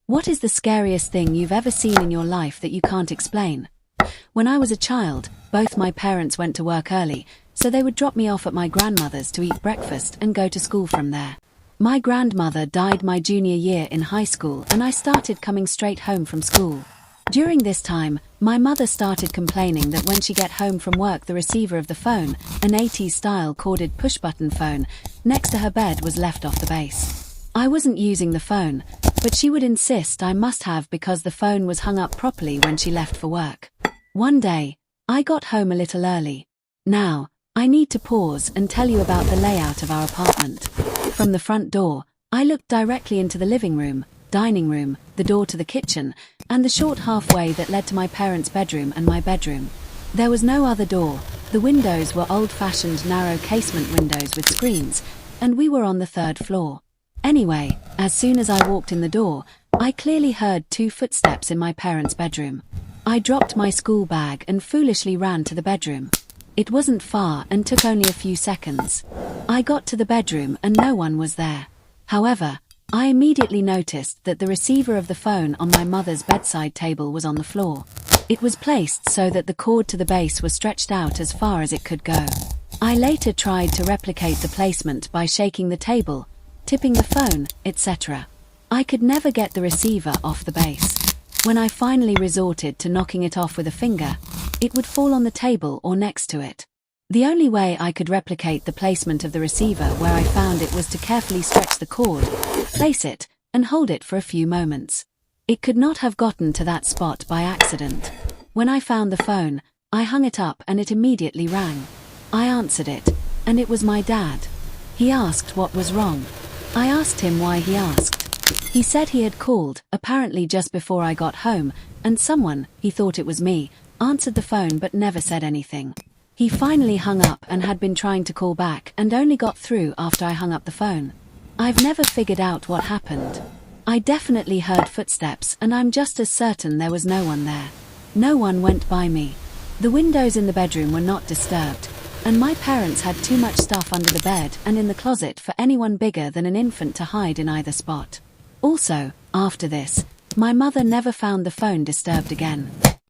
What is the scariest thing you've ever seen in your life that you can't explain? When I was a child, both my parents went to work early, so they would drop me off at my grandmother's to eat breakfast and go to school from there. My grandmother died my junior year in high school and I started coming straight home from school. During this time, my mother started complaining that when she get home from work the receiver of the phone, an 80s style corded push-button phone, next to her bed was left off the base. I wasn't using the phone, but she would insist I must have because the phone was hung up properly when she left for work. One day, I got home a little early. Now, I need to pause and tell you about the layout of our apartment. From the front door, I looked directly into the living room, dining room, the door to the kitchen, and the short halfway that led to my parents' bedroom and my bedroom. There was no other door. The windows were old-fashioned narrow casement windows with screens, and we were on the third floor. Anyway, as soon as I walked in the door, I clearly heard 2 footsteps in my parents' bedroom. I dropped my school bag and foolishly ran to the bedroom. It wasn't far and took only a few seconds. I got to the bedroom and no one was there. However, I immediately noticed that the receiver of the phone on my mother's bedside table was on the floor. It was placed so that the cord to the base was stretched out as far as it could go. I later tried to replicate the placement by shaking the table, tipping the phone, etc. I could never get the receiver off the base. When I finally resorted to knocking it off with a finger, it would fall on the table or next to it. The only way I could replicate the placement of the receiver where I found it was to carefully stretch the cord, place it, and hold it for a few moments. It could not have gotten to that spot by accident. When I found the phone, I hung it up and it immediately rang. I answered it, and it was my dad. He asked what was wrong. I asked him why he asked. He said he had called, apparently just before I got home, and someone, he thought it was me, answered the phone but never said anything. He finally hung up and had been trying to call back and only got through after I hung up the phone. I've never figured out what happened. I definitely heard footsteps and I'm just as certain there was no one there. No one went by me. The windows in the bedroom were not disturbed, and my parents had too much stuff under the bed and in the closet for anyone bigger than an infant to hide in either spot. Also, after this, my mother never found the phone disturbed again.